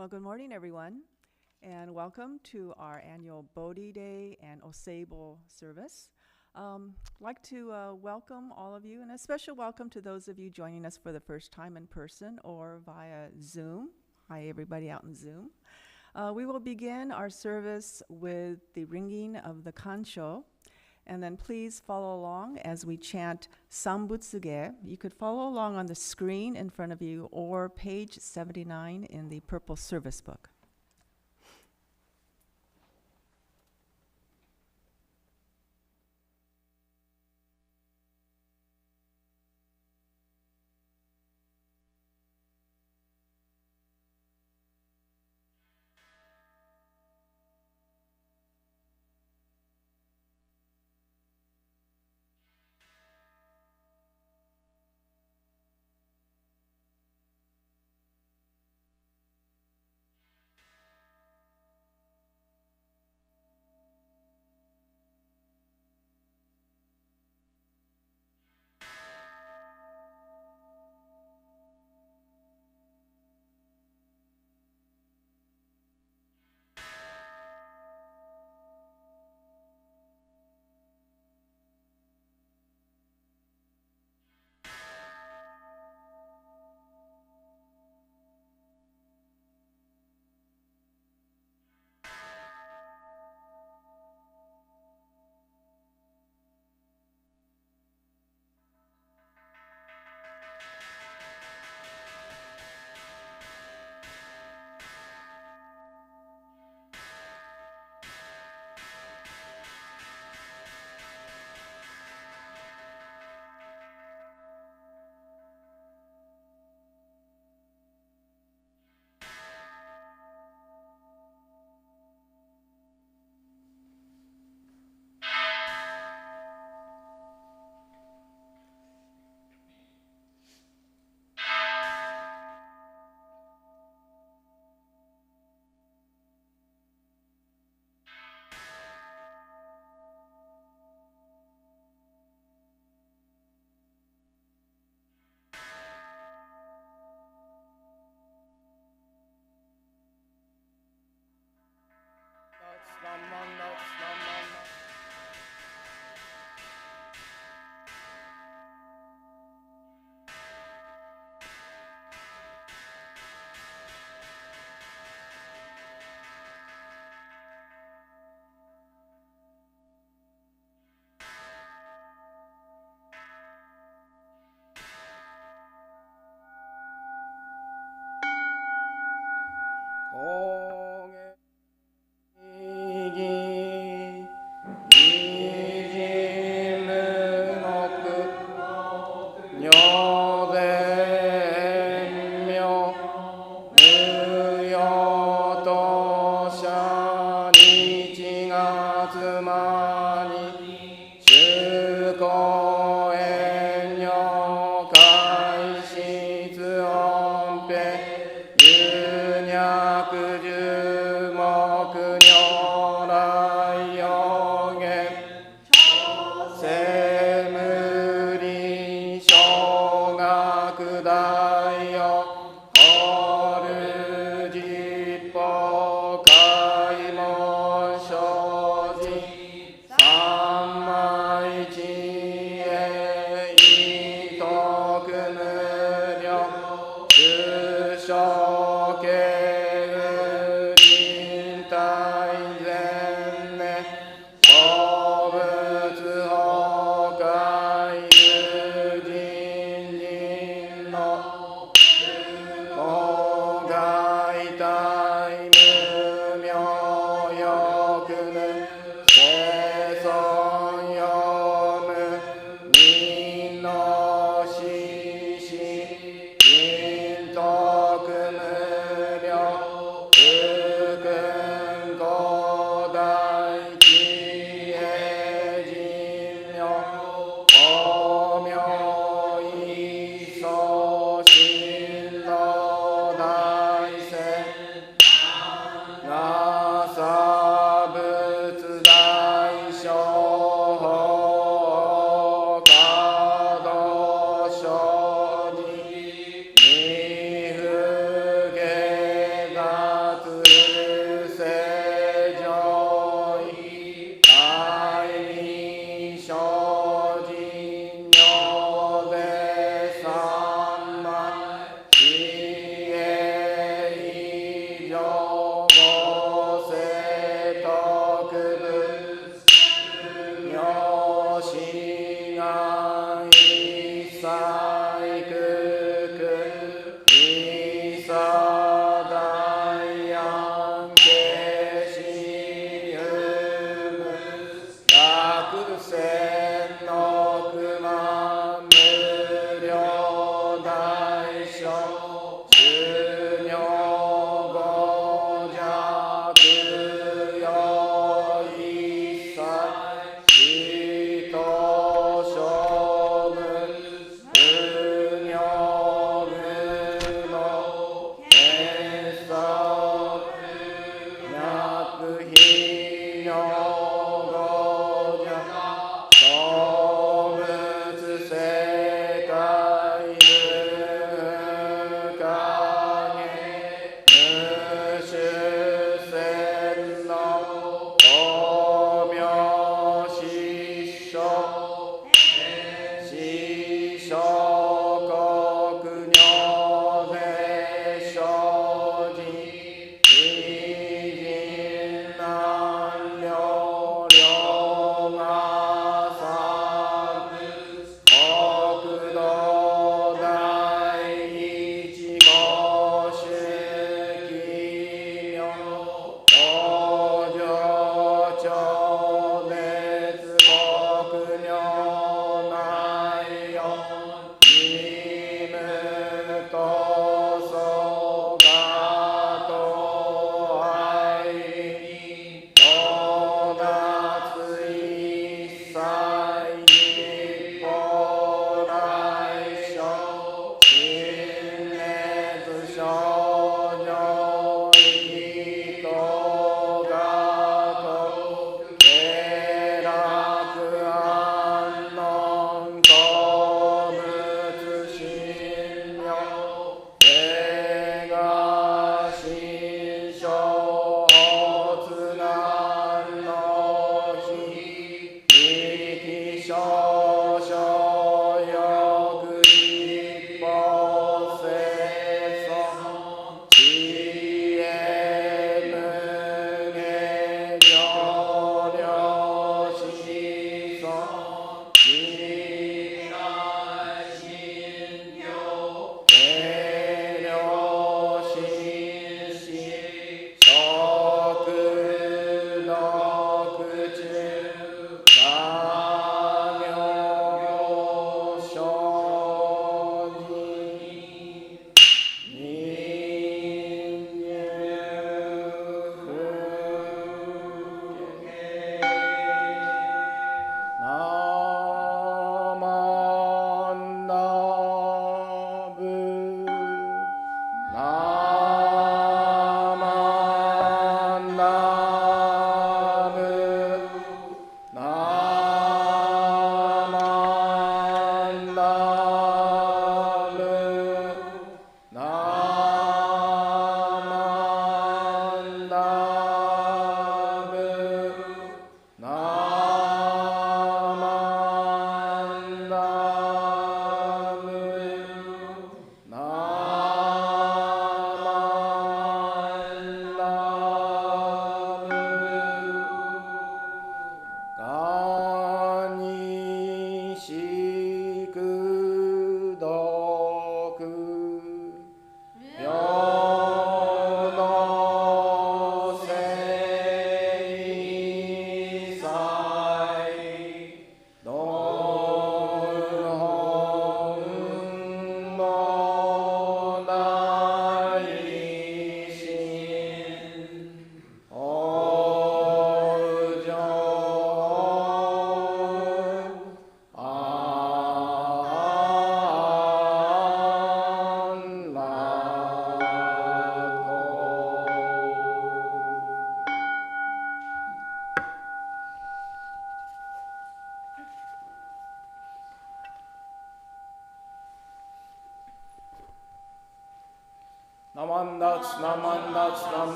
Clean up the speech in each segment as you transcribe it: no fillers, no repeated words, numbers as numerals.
Well, good morning, everyone, and welcome to our annual Bodhi Day and Osebo service. I'd like to welcome all of you, and a special welcome to those of you joining us for the first time in person or via Zoom. Hi, everybody out in Zoom. We will begin our service with the ringing of the kancho, and then please follow along as we chant Sambutsuge. You could follow along on the screen in front of you or page 79 in the purple service book.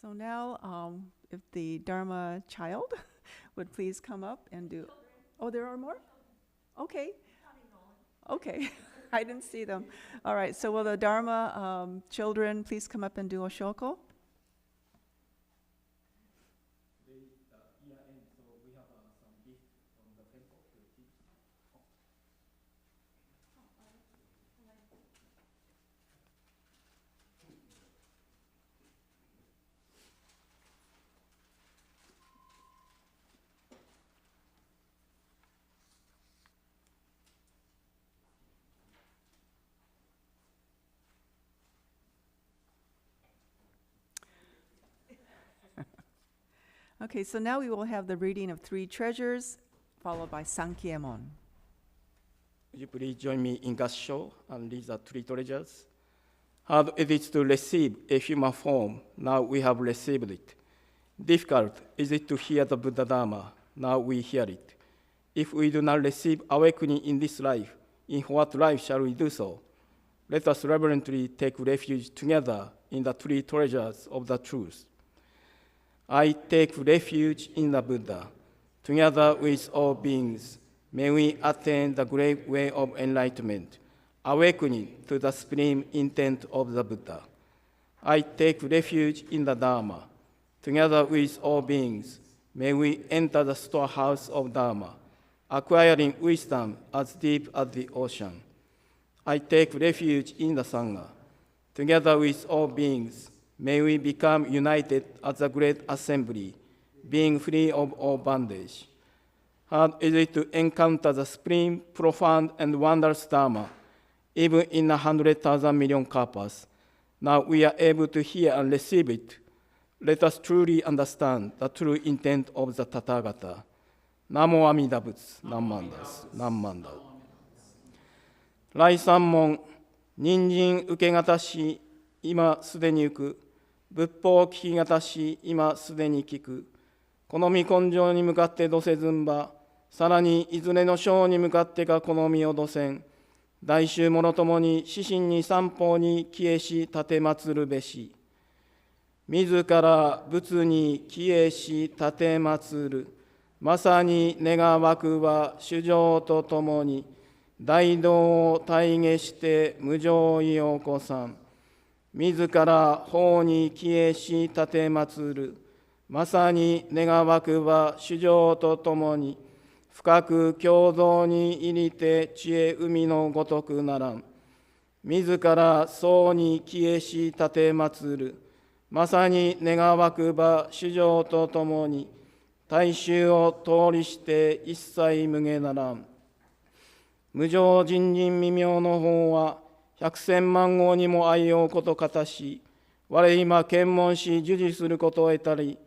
So now, if the Dharma child would please come up and do. Oh, there are more? Okay. Okay. I didn't see them. All right, so will the Dharma children please come up and do Oshoko? Okay, so now we will have the reading of three treasures, followed by Sankyemon. Would you please join me in Gassho and read the three treasures? Hard it is to receive a human form, now we have received it. Difficult is it to hear the Buddha Dharma, now we hear it. If we do not receive awakening in this life, in what life shall we do so? Let us reverently take refuge together in the three treasures of the truth. I take refuge in the Buddha. Together with all beings, may we attain the great way of enlightenment, awakening to the supreme intent of the Buddha. I take refuge in the Dharma. Together with all beings, may we enter the storehouse of Dharma, acquiring wisdom as deep as the ocean. I take refuge in the Sangha. Together with all beings, may we become united as a great assembly, being free of all bondage. Hard is it to encounter the supreme, profound, and wondrous Dharma, even in 100,000 million kalpas. Now we are able to hear and receive it. Let us truly understand the true intent of the Tathagata. Namo Amida Butsu, Nammandas, Nammandas. 来三門、人参受けがたし、今すでに行く。仏法聞きがたし、今すでに聞く。好み根性に向かってどせずんば、さらにいずれの章に向かってか好みをどせん。大衆もろともに四神に三方に消えし立てまつるべし。自ら仏に消えし立てまつる。まさに願わくは主情とともに、大道を体現して無常意を起こさん。自ら法に消えし立てまつる。まさに願わくは主情とともに、深く共同に入りて知恵海のごとくならん。自ら僧に消えし立てまつる。まさに願わくば主情とともに、大衆を通りして一切無下ならん。無常人人未明の法は、百千万号にも愛用ことかたし、我今検問し授受することを得たり、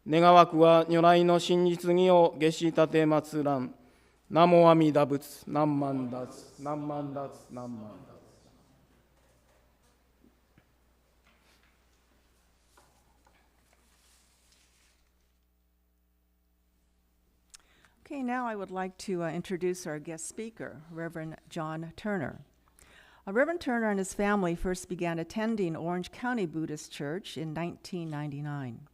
願わくは如来の真実義を下し立てまつらん。ナモ阿弥陀仏、何万脱、何万脱、何万脱。Okay, now I would like to introduce our guest speaker, Reverend John Turner. Reverend Turner and his family first began attending Orange County Buddhist Church in 1999.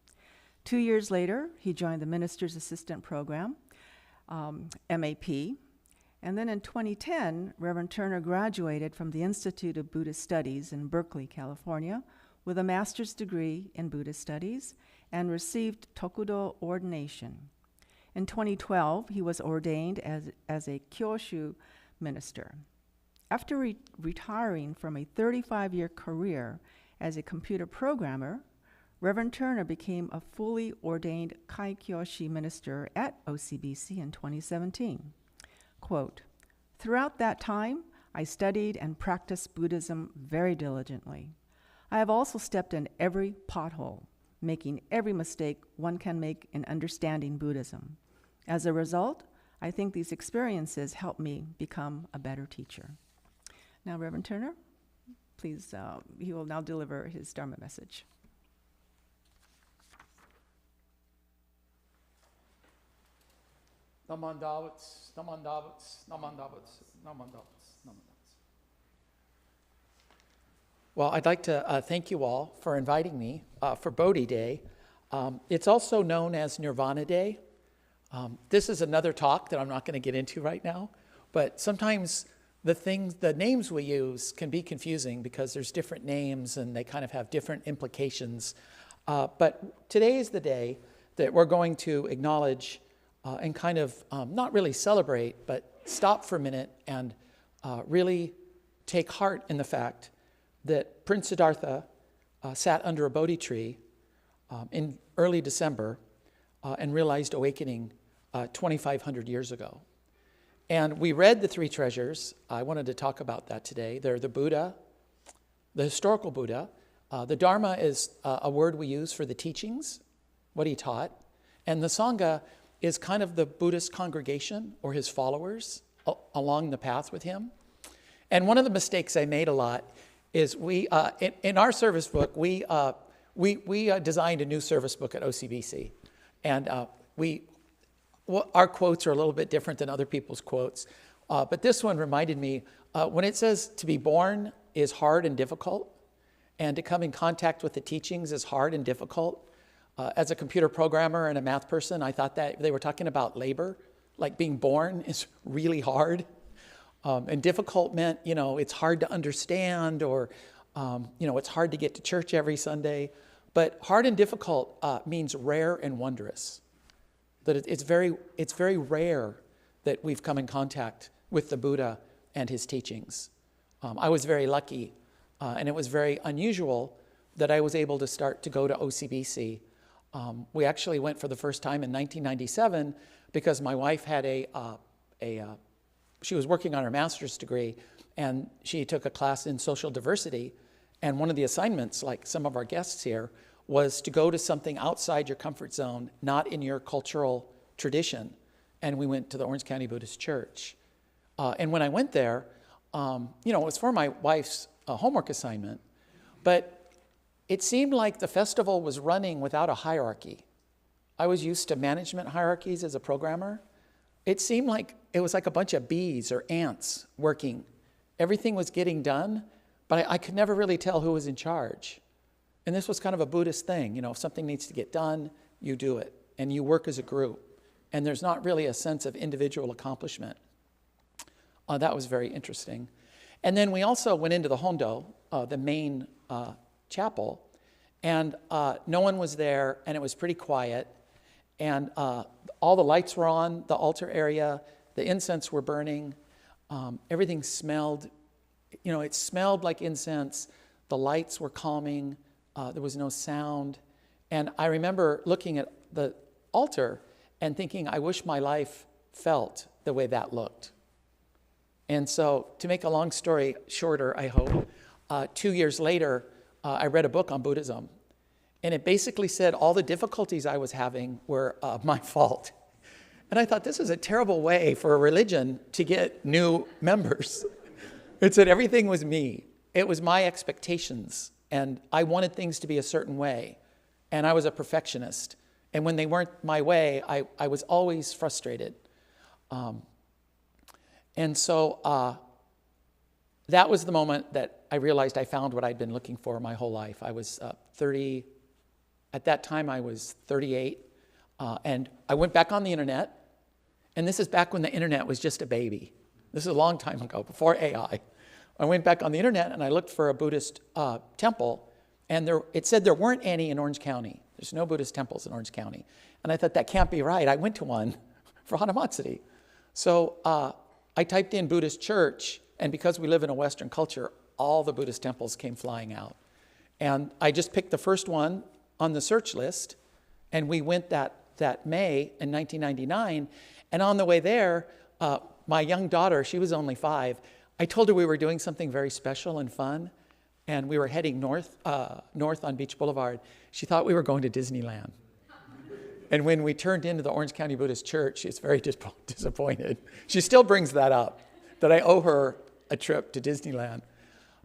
2 years later, he joined the Minister's Assistant Program, MAP, and then in 2010, Reverend Turner graduated from the Institute of Buddhist Studies in Berkeley, California, with a master's degree in Buddhist Studies and received Tokudo ordination. In 2012, he was ordained as a Kyoshu minister. After retiring from a 35-year career as a computer programmer, Reverend Turner became a fully ordained Kaikyoshi minister at OCBC in 2017. Quote, "Throughout that time, I studied and practiced Buddhism very diligently. I have also stepped in every pothole, making every mistake one can make in understanding Buddhism. As a result, I think these experiences helped me become a better teacher." Now, Reverend Turner, please, he will now deliver his Dharma message. Namandavats, namandavats, namandavats, namandavats, namandavats. Well, I'd like to thank you all for inviting me for Bodhi Day. It's also known as Nirvana Day. This is another talk that I'm not going to get into right now, but sometimes the names we use can be confusing because there's different names and they kind of have different implications. But today is the day that we're going to acknowledge and kind of not really celebrate, but stop for a minute and really take heart in the fact that Prince Siddhartha sat under a Bodhi tree in early December and realized awakening 2,500 years ago. And we read the three treasures. I wanted to talk about that today. They're the Buddha, the historical Buddha. The Dharma is a word we use for the teachings, what he taught. And the Sangha is kind of the Buddhist congregation or his followers along the path with him. And one of the mistakes I made a lot is we, in our service book, we designed a new service book at OCBC. And our quotes are a little bit different than other people's quotes. But this one reminded me, when it says to be born is hard and difficult, and to come in contact with the teachings is hard and difficult. As a computer programmer and a math person, I thought that they were talking about labor, like being born is really hard. And difficult meant, it's hard to understand or, it's hard to get to church every Sunday. But hard and difficult means rare and wondrous. That it's very rare that we've come in contact with the Buddha and his teachings. I was very lucky, and it was very unusual that I was able to start to go to OCBC. We actually went for the first time in 1997 because my wife had she was working on her master's degree, and she took a class in social diversity. And one of the assignments, like some of our guests here, was to go to something outside your comfort zone, not in your cultural tradition. And we went to the Orange County Buddhist Church. And when I went there, it was for my wife's homework assignment, but it seemed like the festival was running without a hierarchy. I was used to management hierarchies as a programmer. It seemed like it was like a bunch of bees or ants working. Everything was getting done, but I could never really tell who was in charge. And this was kind of a Buddhist thing. If something needs to get done, you do it. And you work as a group. And there's not really a sense of individual accomplishment. That was very interesting. And then we also went into the Hondo, the main chapel. And no one was there, and it was pretty quiet. And all the lights were on, the altar area. The incense were burning. Everything smelled, it smelled like incense. The lights were calming. There was no sound. And I remember looking at the altar and thinking, I wish my life felt the way that looked. And so, to make a long story shorter, I hope, 2 years later, I read a book on Buddhism. And it basically said all the difficulties I was having were my fault. And I thought, this is a terrible way for a religion to get new members. It said everything was me. It was my expectations. And I wanted things to be a certain way. And I was a perfectionist. And when they weren't my way, I was always frustrated. And so that was the moment that I realized I found what I'd been looking for my whole life. I was 30. At that time, I was 38. And I went back on the internet. And this is back when the internet was just a baby. This is a long time ago, before AI. I went back on the internet and I looked for a Buddhist temple, and it said there weren't any in Orange County. There's no Buddhist temples in Orange County. And I thought, that can't be right. I went to one for Hanamatsuri. So I typed in Buddhist church, and because we live in a Western culture, all the Buddhist temples came flying out. And I just picked the first one on the search list, and we went that May in 1999. And on the way there, my young daughter, she was only 5, I told her we were doing something very special and fun, and we were heading north on Beach Boulevard. She thought we were going to Disneyland. And when we turned into the Orange County Buddhist Church, she was very disappointed. She still brings that up, that I owe her a trip to Disneyland.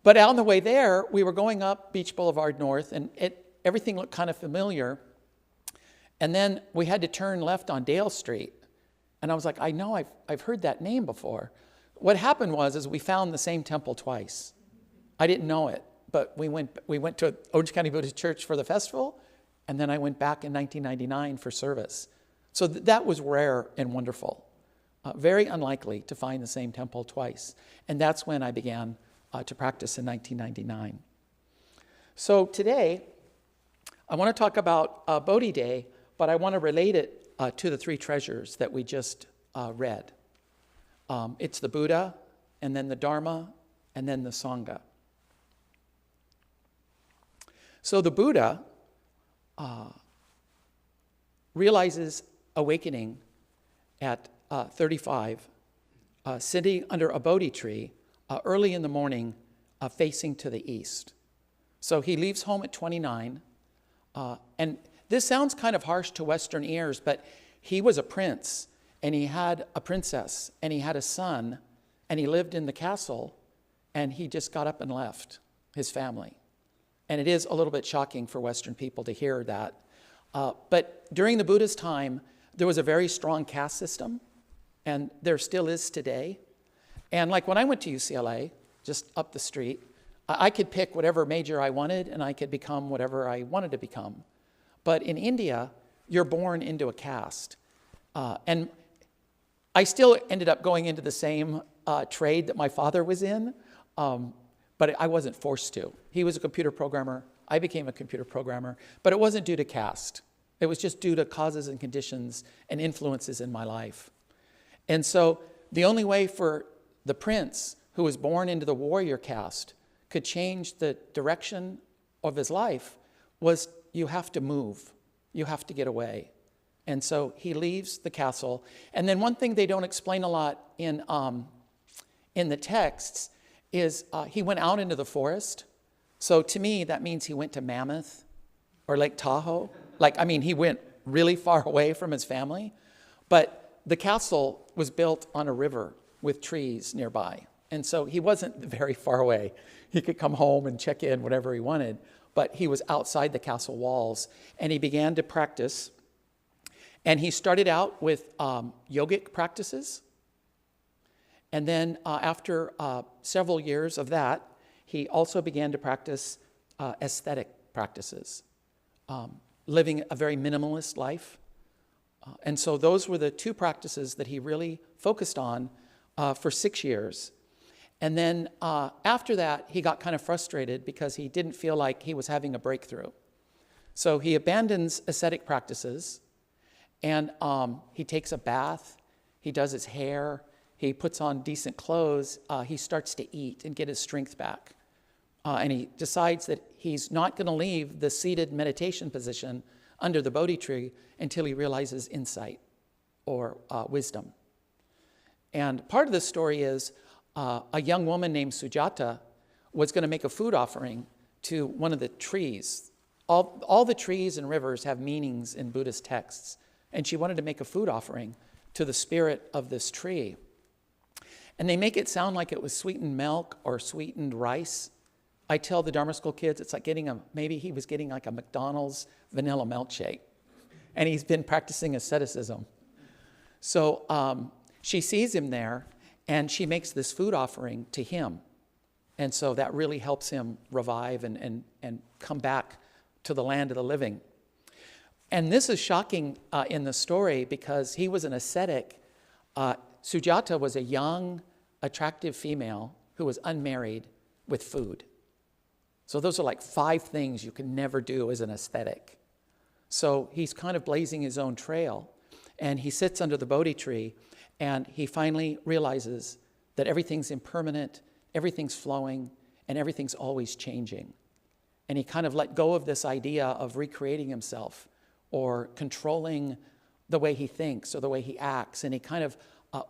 But on the way there, we were going up Beach Boulevard North, and everything looked kind of familiar. And then we had to turn left on Dale Street. And I was like, I know I've heard that name before. What happened was we found the same temple twice. I didn't know it, but we went to Orange County Buddhist Church for the festival, and then I went back in 1999 for service. So that was rare and wonderful. Very unlikely to find the same temple twice. And that's when I began to practice in 1999. So today, I want to talk about Bodhi Day, but I want to relate it to the three treasures that we just read. It's the Buddha, and then the Dharma, and then the Sangha. So the Buddha realizes awakening at 35, sitting under a Bodhi tree early in the morning, facing to the east. So he leaves home at 29, and this sounds kind of harsh to Western ears, but he was a prince, and he had a princess, and he had a son, and he lived in the castle, and he just got up and left his family. And it is a little bit shocking for Western people to hear that. But during the Buddha's time, there was a very strong caste system, and there still is today. And like when I went to UCLA, just up the street, I could pick whatever major I wanted, and I could become whatever I wanted to become. But in India, you're born into a caste. And I still ended up going into the same trade that my father was in, but I wasn't forced to. He was a computer programmer. I became a computer programmer, but it wasn't due to caste. It was just due to causes and conditions and influences in my life. And so the only way for the prince who was born into the warrior caste could change the direction of his life was you have to move. You have to get away. And so he leaves the castle. And then one thing they don't explain a lot in the texts is he went out into the forest. So to me, that means he went to Mammoth or Lake Tahoe. He went really far away from his family. But the castle was built on a river with trees nearby. And so he wasn't very far away. He could come home and check in whenever he wanted. But he was outside the castle walls. And he began to practice. And he started out with yogic practices. And then after several years of that, he also began to practice aesthetic practices, living a very minimalist life. And so those were the two practices that he really focused on for 6 years. And then after that, he got kind of frustrated because he didn't feel like he was having a breakthrough. So he abandons ascetic practices, and he takes a bath, he does his hair, he puts on decent clothes, he starts to eat and get his strength back. And he decides that he's not going to leave the seated meditation position under the Bodhi tree until he realizes insight or wisdom. And part of the story is a young woman named Sujata was going to make a food offering to one of the trees. All the trees and rivers have meanings in Buddhist texts. And she wanted to make a food offering to the spirit of this tree. And they make it sound like it was sweetened milk or sweetened rice. I tell the Dharma School kids it's like maybe he was getting like a McDonald's vanilla milkshake. And he's been practicing asceticism. So she sees him there, and she makes this food offering to him. And so that really helps him revive and come back to the land of the living. And this is shocking in the story because he was an ascetic. Sujata was a young, attractive female who was unmarried with food. So those are like 5 things you can never do as an ascetic. So he's kind of blazing his own trail. And he sits under the Bodhi tree, and he finally realizes that everything's impermanent, everything's flowing, and everything's always changing. And he kind of let go of this idea of recreating himself or controlling the way he thinks or the way he acts. And he kind of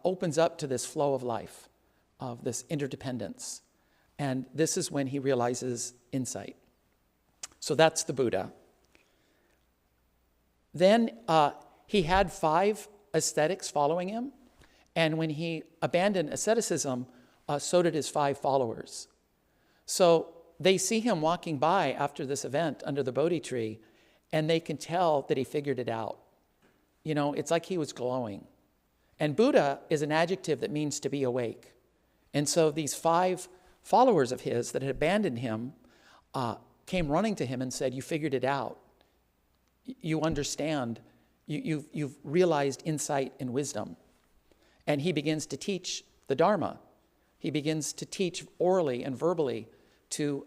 opens up to this flow of life, of this interdependence. And this is when he realizes insight. So that's the Buddha. Then he had 5 ascetics following him. And when he abandoned asceticism, so did his 5 followers. So they see him walking by after this event under the Bodhi tree, and they can tell that he figured it out. You know, it's like he was glowing. And Buddha is an adjective that means to be awake. And so these 5 followers of his that had abandoned him came running to him and said, "You figured it out. You understand. You've realized insight and wisdom." and he begins to teach the Dharma. He begins to teach orally and verbally to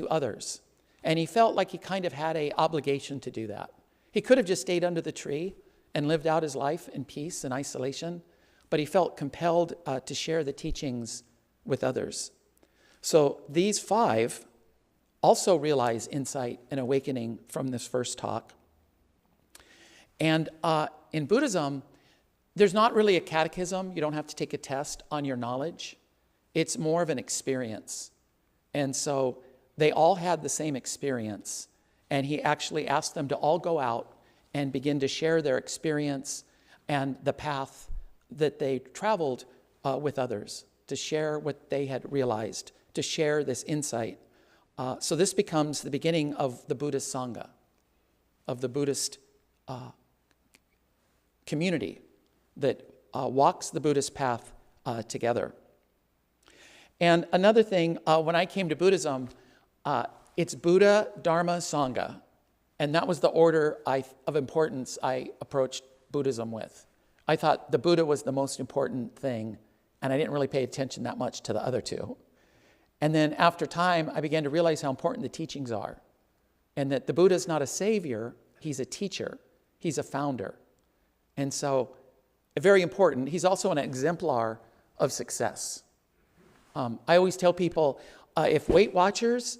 others. And he felt like he kind of had an obligation to do that. He could have just stayed under the tree and lived out his life in peace and isolation, but he felt compelled to share the teachings with others. So these 5 also realize insight and awakening from this first talk. And in Buddhism, there's not really a catechism. You don't have to take a test on your knowledge. It's more of an experience. And so they all had the same experience. And he actually asked them to all go out and begin to share their experience and the path that they traveled with others, to share what they had realized, to share this insight. So this becomes the beginning of the Buddhist Sangha, of the Buddhist community that walks the Buddhist path together. And another thing, when I came to Buddhism, it's Buddha, Dharma, Sangha. And that was the order of importance I approached Buddhism with. I thought the Buddha was the most important thing, and I didn't really pay attention that much to the other 2. And then after time, I began to realize how important the teachings are, and that the Buddha is not a savior, he's a teacher, he's a founder. And so, very important, he's also an exemplar of success. I always tell people, if Weight Watchers,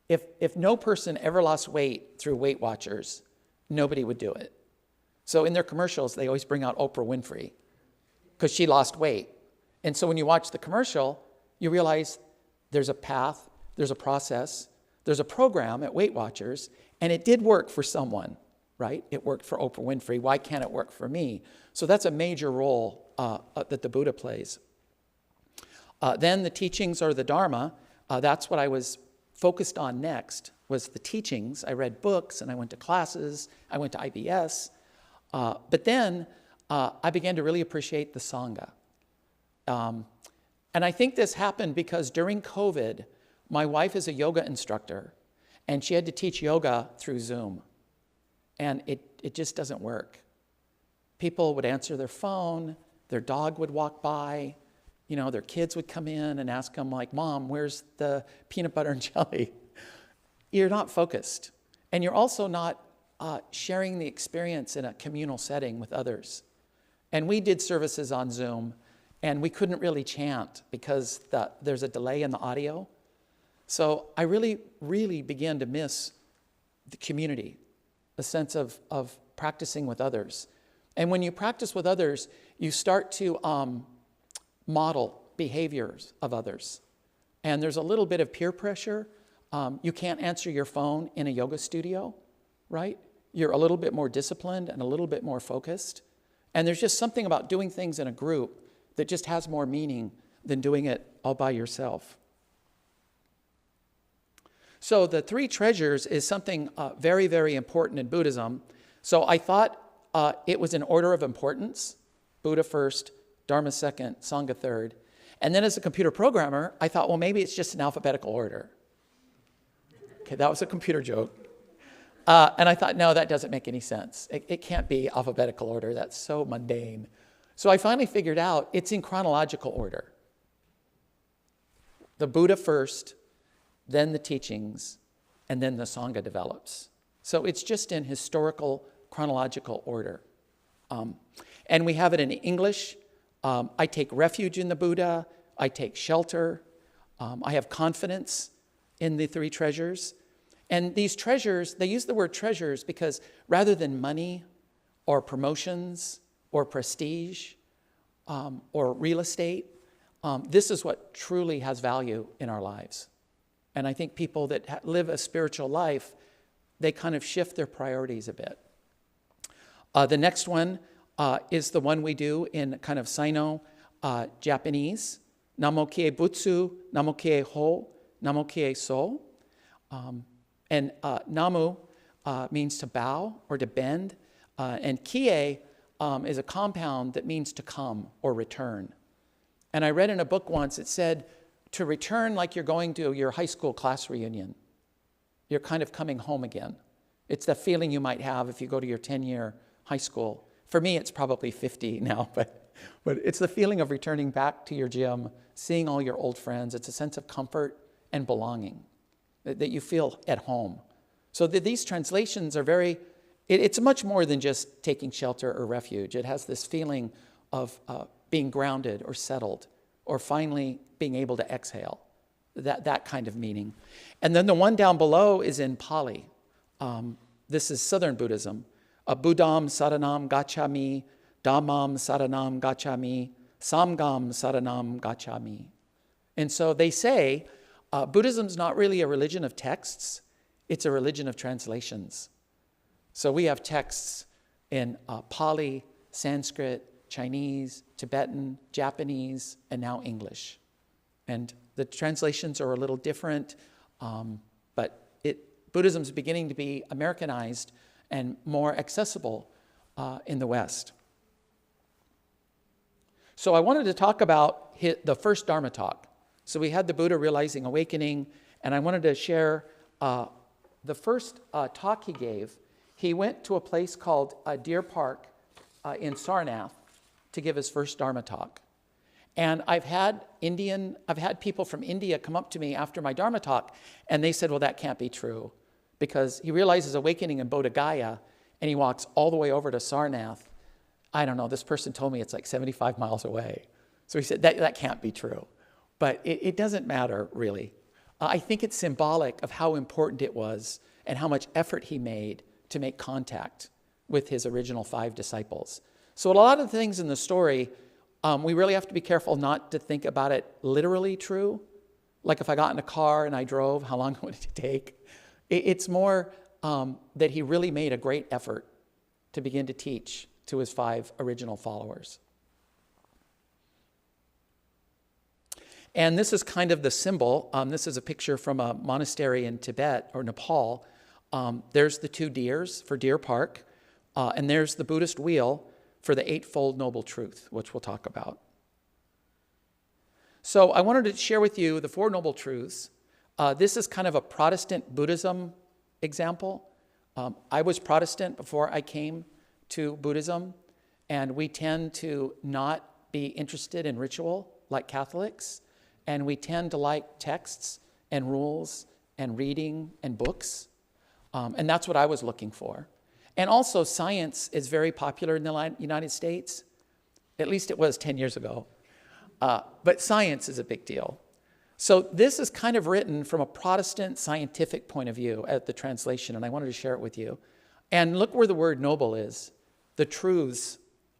if no person ever lost weight through Weight Watchers, nobody would do it. So in their commercials, they always bring out Oprah Winfrey because she lost weight. And so when you watch the commercial, you realize there's a path, there's a process, there's a program at Weight Watchers, and it did work for someone, right? It worked for Oprah Winfrey. Why can't it work for me? So that's a major role that the Buddha plays. Then the teachings or the Dharma, that's what I was focused on next, was the teachings. I read books and I went to classes, I went to IBS. But then I began to really appreciate the Sangha. And I think this happened because during COVID, my wife is a yoga instructor, and she had to teach yoga through Zoom. And it just doesn't work. People would answer their phone, their dog would walk by, their kids would come in and ask them, like, Mom, where's the peanut butter and jelly? You're not focused. And you're also not sharing the experience in a communal setting with others. And we did services on Zoom, and we couldn't really chant because there's a delay in the audio. So I really, really began to miss the community, the sense of practicing with others. And when you practice with others, you start to model behaviors of others. And there's a little bit of peer pressure. You can't answer your phone in a yoga studio, right? You're a little bit more disciplined and a little bit more focused. And there's just something about doing things in a group that just has more meaning than doing it all by yourself. So the 3 treasures is something very, very important in Buddhism. So I thought it was in order of importance. Buddha first, Dharma second, Sangha third. And then as a computer programmer, I thought, well, maybe it's just in alphabetical order. Okay, that was a computer joke. And I thought, no, that doesn't make any sense. It can't be alphabetical order. That's so mundane. So I finally figured out it's in chronological order. The Buddha first, then the teachings, and then the Sangha develops. So it's just in historical, chronological order. And we have it in English. I take refuge in the Buddha. I take shelter. I have confidence in the 3 treasures. And these treasures, they use the word treasures because rather than money or promotions or prestige or real estate, this is what truly has value in our lives. And I think people that live a spiritual life, they kind of shift their priorities a bit. The next one is the one we do in kind of Sino Japanese. Namo kie butsu, namo kie ho, namo kie so. And namu means to bow or to bend. And kie is a compound that means to come or return. And I read in a book once, it said to return like you're going to your high school class reunion. You're kind of coming home again. It's the feeling you might have if you go to your 10-year high school. For me, it's probably 50 now, but But it's the feeling of returning back to your gym, seeing all your old friends. It's a sense of comfort and belonging, that you feel at home. So these translations are it's much more than just taking shelter or refuge. It has this feeling of being grounded or settled, or finally being able to exhale, that kind of meaning. And then the one down below is in Pali. This is Southern Buddhism. Buddham saranam gacchami, Dhammam saranam gacchami, Samgam saranam gacchami. And so they say Buddhism's not really a religion of texts, it's a religion of translations. So we have texts in Pali, Sanskrit, Chinese, Tibetan, Japanese, and now English. And the translations are a little different, but Buddhism's beginning to be Americanized and more accessible in the West. So I wanted to talk about the first Dharma talk. So we had the Buddha Realizing Awakening, and I wanted to share the first talk he gave. He went to a place called Deer Park in Sarnath to give his first Dharma talk. And I've had people from India come up to me after my Dharma talk, and they said, well, that can't be true, because he realizes awakening in Bodh Gaya, and he walks all the way over to Sarnath. I don't know, this person told me it's like 75 miles away. So he said, that can't be true. But it doesn't matter, really. I think it's symbolic of how important it was and how much effort he made to make contact with his original 5 disciples. So a lot of the things in the story, we really have to be careful not to think about it literally true. Like if I got in a car and I drove, how long would it take? It's more that he really made a great effort to begin to teach to his 5 original followers. And this is kind of the symbol. This is a picture from a monastery in Tibet or Nepal. There's the 2 deers for Deer Park, and there's the Buddhist wheel for the Eightfold Noble Truth, which we'll talk about. So I wanted to share with you the 4 Noble Truths. This is kind of a Protestant Buddhism example. I was Protestant before I came to Buddhism, and we tend to not be interested in ritual like Catholics, and we tend to like texts and rules and reading and books, and that's what I was looking for. And also science is very popular in the United States. At least it was 10 years ago. But science is a big deal. So this is kind of written from a Protestant scientific point of view at the translation, and I wanted to share it with you. And look where the word noble is. The truths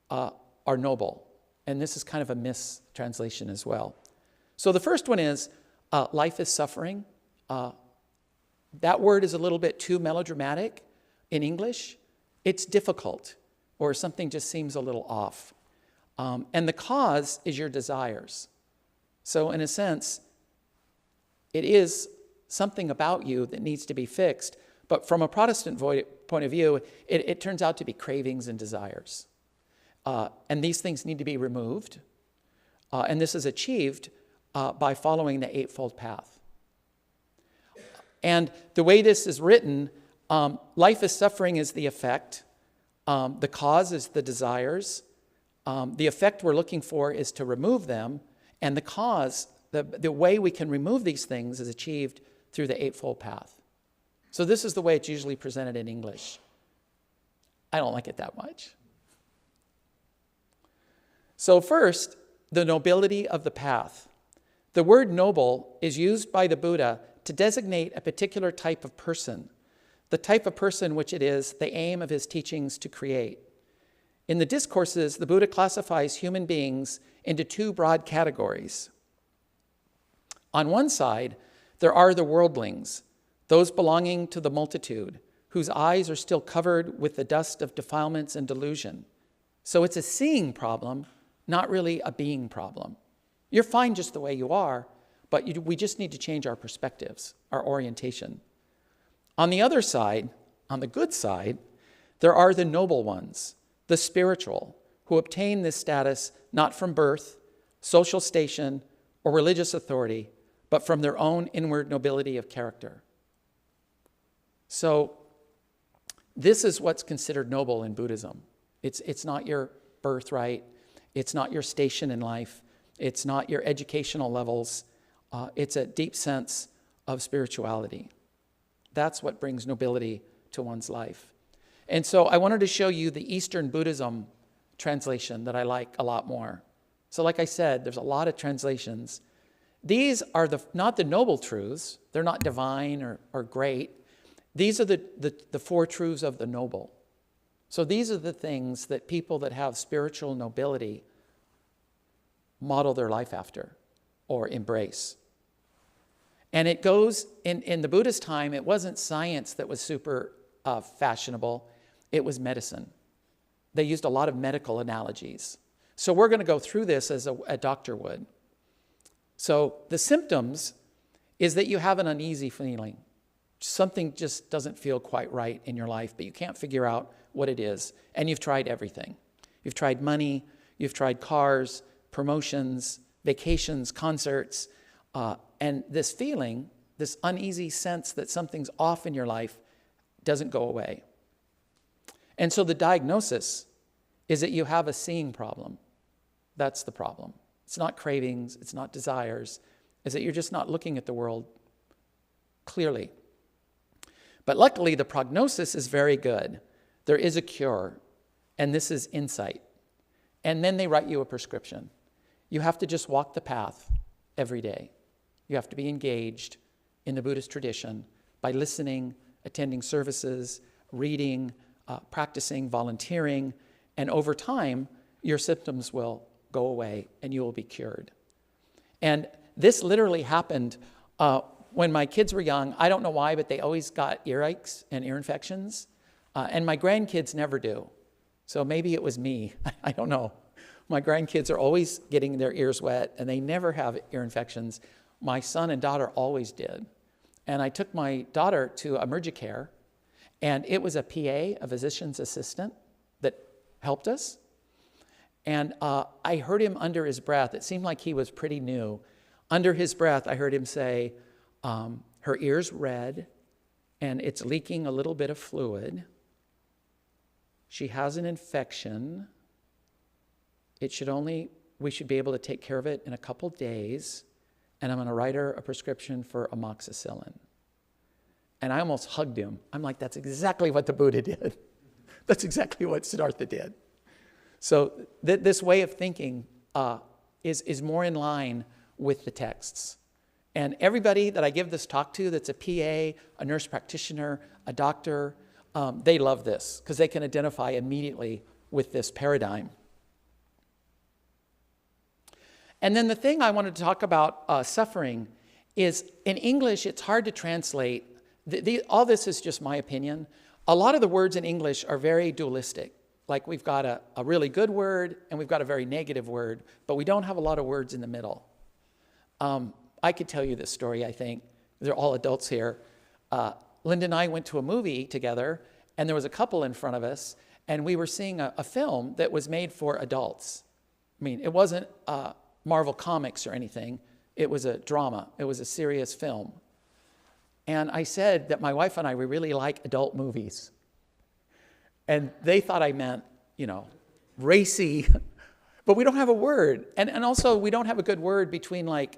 are noble. And this is kind of a mistranslation as well. So the first one is, life is suffering. That word is a little bit too melodramatic in English. It's difficult, or something just seems a little off. And the cause is your desires. So in a sense, it is something about you that needs to be fixed. But from a Protestant point of view, it turns out to be cravings and desires. And these things need to be removed. And this is achieved by following the Eightfold Path. And the way this is written, life is suffering is the effect. The cause is the desires. The effect we're looking for is to remove them. And the cause, the way we can remove these things is achieved through the Eightfold Path. So this is the way it's usually presented in English. I don't like it that much. So first, the nobility of the path. The word noble is used by the Buddha to designate a particular type of person, the type of person which it is the aim of his teachings to create. In the discourses, the Buddha classifies human beings into 2 broad categories. On one side, there are the worldlings, those belonging to the multitude, whose eyes are still covered with the dust of defilements and delusion. So it's a seeing problem, not really a being problem. You're fine just the way you are, but we just need to change our perspectives, our orientation. On the other side, on the good side, there are the noble ones, the spiritual, who obtain this status not from birth, social station, or religious authority, but from their own inward nobility of character. So this is what's considered noble in Buddhism. It's not your birthright. It's not your station in life. It's not your educational levels. It's a deep sense of spirituality. That's what brings nobility to one's life. And so I wanted to show you the Eastern Buddhism translation that I like a lot more. So like I said, there's a lot of translations. These are not the noble truths. They're not divine or great. These are the four truths of the noble. So these are the things that people that have spiritual nobility model their life after or embrace. And it goes, in the Buddhist time, it wasn't science that was super fashionable. It was medicine. They used a lot of medical analogies. So we're going to go through this as a doctor would. So the symptoms is that you have an uneasy feeling. Something just doesn't feel quite right in your life, but you can't figure out what it is. And you've tried everything. You've tried money, you've tried cars, promotions, vacations, concerts, and this feeling, this uneasy sense that something's off in your life doesn't go away. And so the diagnosis is that you have a seeing problem. That's the problem. It's not cravings, it's not desires, it's that you're just not looking at the world clearly. But luckily, the prognosis is very good. There is a cure, and this is insight. And then they write you a prescription. You have to just walk the path every day. You have to be engaged in the Buddhist tradition by listening, attending services, reading, practicing, volunteering, and over time, your symptoms will go away and you will be cured. And this literally happened when my kids were young. I don't know why, but they always got earaches and ear infections. And my grandkids never do. So maybe it was me. I don't know. My grandkids are always getting their ears wet and they never have ear infections. My son and daughter always did. And I took my daughter to Emergicare, and it was a PA, a physician's assistant, that helped us. And I heard him under his breath. It seemed like he was pretty new. Under his breath, I heard him say, her ear's red, and it's leaking a little bit of fluid. She has an infection. We should be able to take care of it in a couple days, and I'm going to write her a prescription for amoxicillin. And I almost hugged him. I'm like, that's exactly what the Buddha did. That's exactly what Siddhartha did. So this way of thinking is more in line with the texts. And everybody that I give this talk to that's a PA, a nurse practitioner, a doctor, they love this because they can identify immediately with this paradigm. And then the thing I wanted to talk about suffering is in English, it's hard to translate. All this is just my opinion. A lot of the words in English are very dualistic. Like we've got a really good word and we've got a very negative word, but we don't have a lot of words in the middle. I could tell you this story, I think. They're all adults here. Linda and I went to a movie together, and there was a couple in front of us, and we were seeing a film that was made for adults. I mean, it wasn't Marvel Comics or anything. It was a drama. It was a serious film. And I said that my wife and I, we really like adult movies. And they thought I meant, racy, but we don't have a word. And also, we don't have a good word between like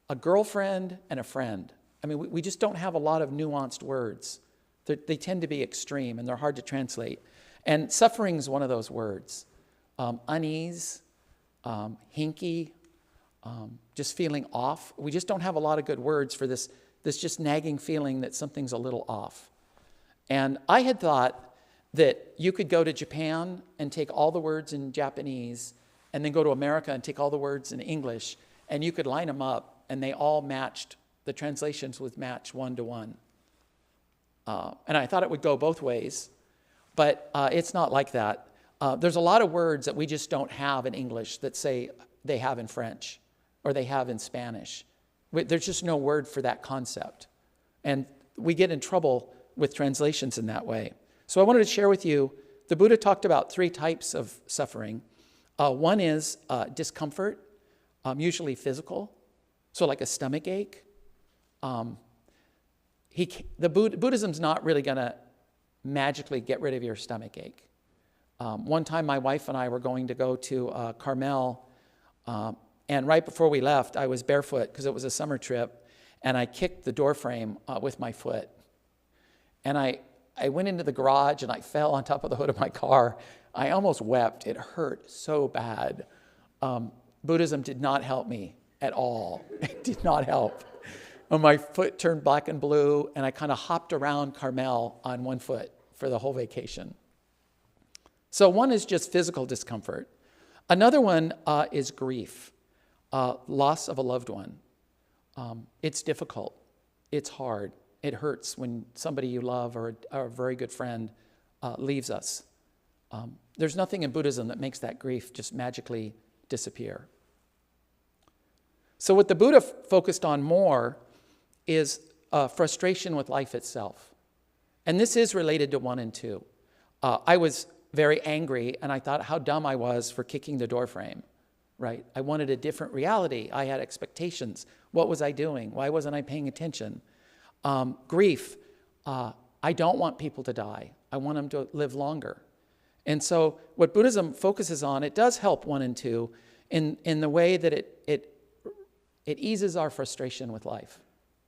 a girlfriend and a friend. I mean, we just don't have a lot of nuanced words. They tend to be extreme and they're hard to translate. And suffering is one of those words. Unease, hinky, just feeling off. We just don't have a lot of good words for this just nagging feeling that something's a little off. And I had thought that you could go to Japan and take all the words in Japanese and then go to America and take all the words in English, and you could line them up and they all matched, the translations would match 1-to-1. And I thought it would go both ways, but it's not like that. There's a lot of words that we just don't have in English that say they have in French or they have in Spanish. There's just no word for that concept. And we get in trouble with translations in that way. So I wanted to share with you, the Buddha talked about 3 types of suffering. One is discomfort, usually physical, so like a stomach ache. Buddhism's not really going to magically get rid of your stomach ache. One time my wife and I were going to go to Carmel, and right before we left, I was barefoot because it was a summer trip, and I kicked the door frame with my foot. And I went into the garage and I fell on top of the hood of my car. I almost wept. It hurt so bad. Buddhism did not help me at all. It did not help. And my foot turned black and blue, and I kind of hopped around Carmel on one foot for the whole vacation. So one is just physical discomfort. Another one is grief, loss of a loved one. It's difficult. It's hard. It hurts when somebody you love or a very good friend leaves us. There's nothing in Buddhism that makes that grief just magically disappear. So what the Buddha focused on more is frustration with life itself. And this is related to 1 and 2. I was very angry, and I thought how dumb I was for kicking the door frame, right? I wanted a different reality. I had expectations. What was I doing? Why wasn't I paying attention? Grief. I don't want people to die. I want them to live longer. And so what Buddhism focuses on, it does help 1 and 2 in the way that it eases our frustration with life.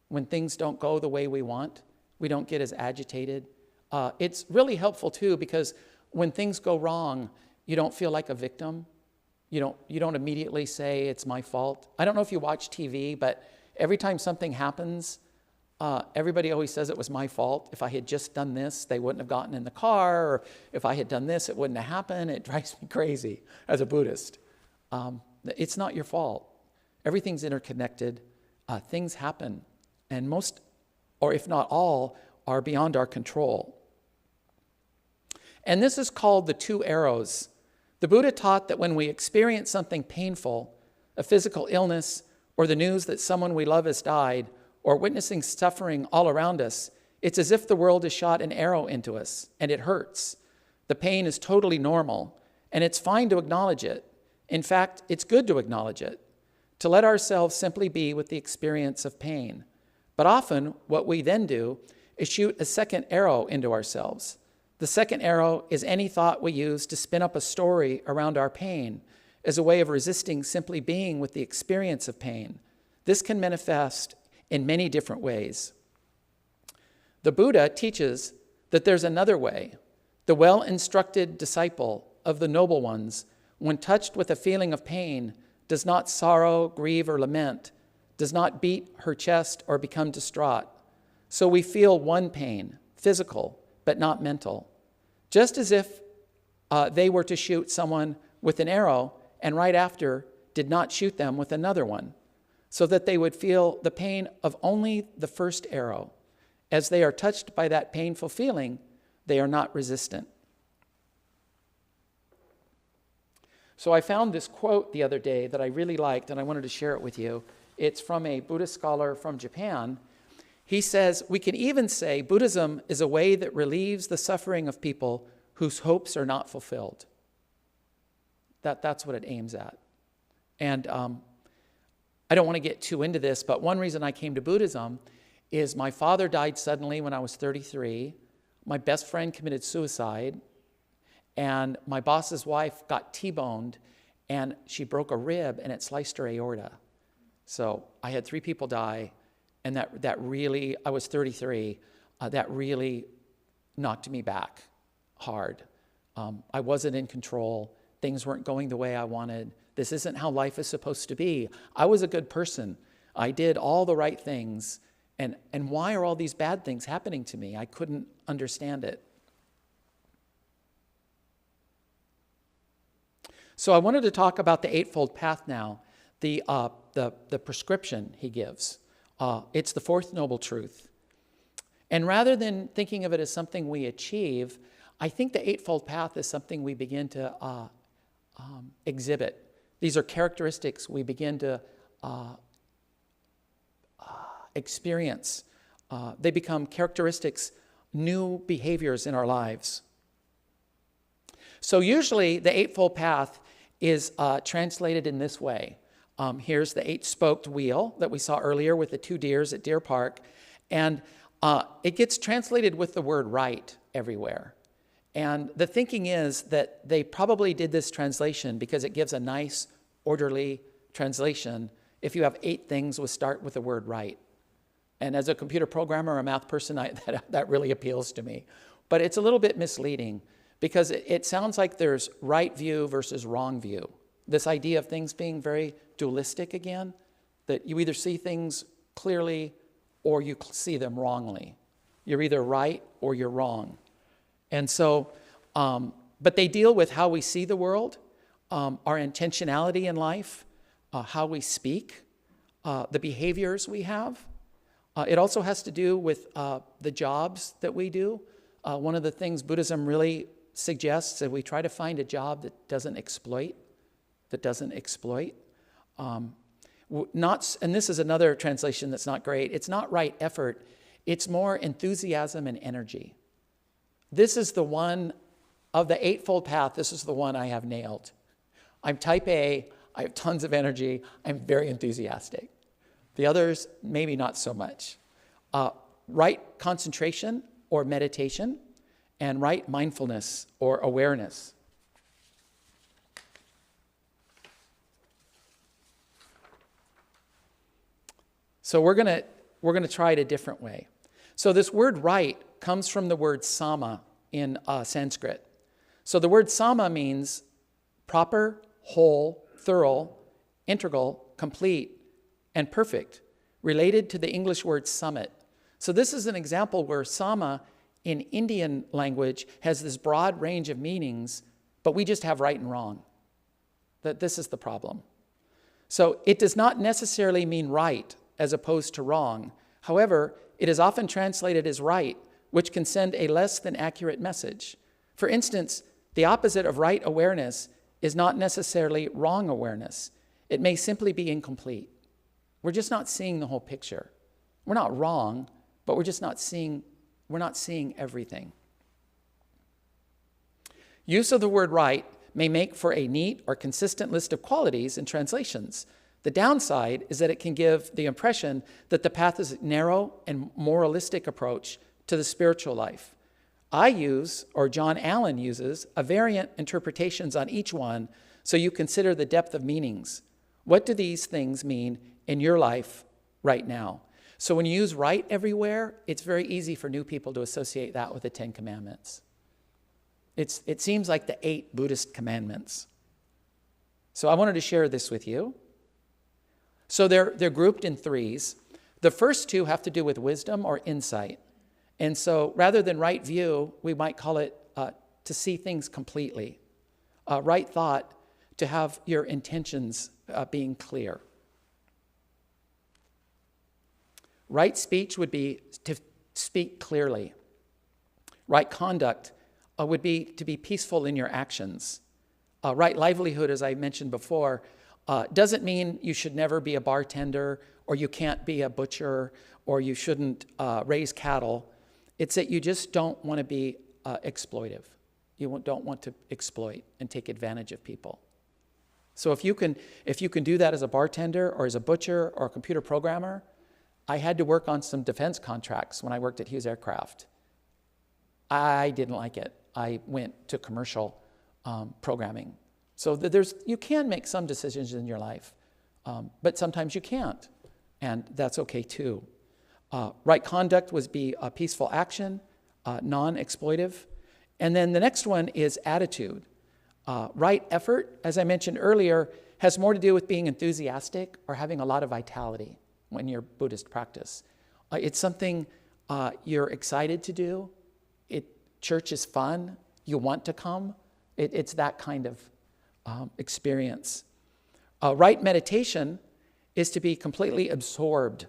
When things don't go the way we want, we don't get as agitated. It's really helpful too, because when things go wrong, you don't feel like a victim. You don't immediately say it's my fault. I don't know if you watch TV, but every time something happens, everybody always says it was my fault. If I had just done this, they wouldn't have gotten in the car, or if I had done this, it wouldn't have happened. It drives me crazy as a Buddhist. It's not your fault. Everything's interconnected. Things happen, and most, or if not all, are beyond our control. And this is called the 2 arrows. The Buddha taught that when we experience something painful, a physical illness, or the news that someone we love has died, or witnessing suffering all around us, it's as if the world has shot an arrow into us, and it hurts. The pain is totally normal, and it's fine to acknowledge it. In fact, it's good to acknowledge it, to let ourselves simply be with the experience of pain. But often, what we then do is shoot a second arrow into ourselves. The second arrow is any thought we use to spin up a story around our pain as a way of resisting simply being with the experience of pain. This can manifest in many different ways. The Buddha teaches that there's another way. The well-instructed disciple of the noble ones, when touched with a feeling of pain, does not sorrow, grieve, or lament, does not beat her chest or become distraught. So we feel one pain, physical, but not mental. Just as if they were to shoot someone with an arrow and right after did not shoot them with another one, so that they would feel the pain of only the first arrow. As they are touched by that painful feeling, they are not resistant. So I found this quote the other day that I really liked, and I wanted to share it with you. It's from a Buddhist scholar from Japan. He says, "We can even say Buddhism is a way that relieves the suffering of people whose hopes are not fulfilled." That's what it aims at. And I don't want to get too into this, but one reason I came to Buddhism is my father died suddenly when I was 33. My best friend committed suicide. And my boss's wife got T-boned, and she broke a rib, and it sliced her aorta. So I had 3 people die, and that really, I was 33, that really knocked me back hard. I wasn't in control. Things weren't going the way I wanted. This isn't how life is supposed to be. I was a good person. I did all the right things. And why are all these bad things happening to me? I couldn't understand it. So I wanted to talk about the Eightfold Path now, the prescription he gives. It's the 4th Noble Truth. And rather than thinking of it as something we achieve, I think the Eightfold Path is something we begin to exhibit. These are characteristics we begin to experience. They become characteristics, new behaviors in our lives. So usually the Eightfold Path is translated in this way. Here's the 8-spoked wheel that we saw earlier with the 2 deers at Deer Park. And it gets translated with the word right everywhere. And the thinking is that they probably did this translation because it gives a nice, orderly translation if you have 8 things with start with the word right. And as a computer programmer or a math person, that really appeals to me. But it's a little bit misleading because it sounds like there's right view versus wrong view. This idea of things being very dualistic again, that you either see things clearly or you see them wrongly. You're either right or you're wrong. And so, but they deal with how we see the world, our intentionality in life, how we speak, the behaviors we have. It also has to do with the jobs that we do. One of the things Buddhism really suggests is we try to find a job that doesn't exploit. And this is another translation that's not great. It's not right effort. It's more enthusiasm and energy. This is the one of the Eightfold Path. This is the one I have nailed. I'm type A. I have tons of energy. I'm very enthusiastic. The others, maybe not so much. Right concentration or meditation, and right mindfulness or awareness. So we're gonna try it a different way. So this word right comes from the word sama in Sanskrit. So the word sama means proper, whole, thorough, integral, complete, and perfect, related to the English word summit. So this is an example where sama in Indian language has this broad range of meanings, but we just have right and wrong. That this is the problem. So it does not necessarily mean right as opposed to wrong. However, it is often translated as right, which can send a less than accurate message. For instance, the opposite of right awareness is not necessarily wrong awareness. It may simply be incomplete. We're just not seeing the whole picture. We're not wrong, but we're not seeing everything. Use of the word right may make for a neat or consistent list of qualities in translations. The downside is that it can give the impression that the path is a narrow and moralistic approach to the spiritual life. I use, or John Allen uses, a variant interpretations on each one so you consider the depth of meanings. What do these things mean in your life right now? So when you use right everywhere, it's very easy for new people to associate that with the 10 Commandments. It seems like the 8 Buddhist commandments. So I wanted to share this with you. So they're grouped in 3s. The first 2 have to do with wisdom or insight. And so rather than right view, we might call it to see things completely. Right thought, to have your intentions being clear. Right speech would be to speak clearly. Right conduct would be to be peaceful in your actions. Right livelihood, as I mentioned before, doesn't mean you should never be a bartender, or you can't be a butcher, or you shouldn't raise cattle. It's that you just don't want to be exploitive. You don't want to exploit and take advantage of people. So if you can do that as a bartender or as a butcher or a computer programmer, I had to work on some defense contracts when I worked at Hughes Aircraft. I didn't like it. I went to commercial programming. So you can make some decisions in your life, but sometimes you can't, and that's okay too. Right conduct would be a peaceful action, non-exploitive. And then the next one is attitude. Right effort, as I mentioned earlier, has more to do with being enthusiastic or having a lot of vitality when you're Buddhist practice. It's something you're excited to do. Church is fun. You want to come. It's that kind of experience. Right meditation is to be completely absorbed,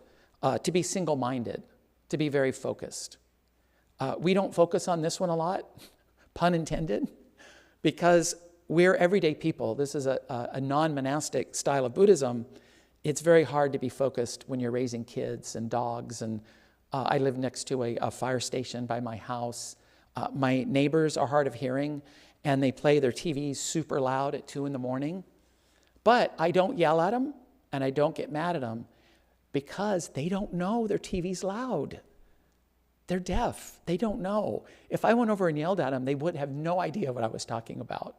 to be single-minded, to be very focused. We don't focus on this one a lot, pun intended, because we're everyday people. This is a non-monastic style of Buddhism. It's very hard to be focused when you're raising kids and dogs. And I live next to a fire station by my house. My neighbors are hard of hearing, and they play their TVs super loud at 2 a.m. But I don't yell at them, and I don't get mad at them, because they don't know their TV's loud. They're deaf. They don't know. If I went over and yelled at them, they would have no idea what I was talking about.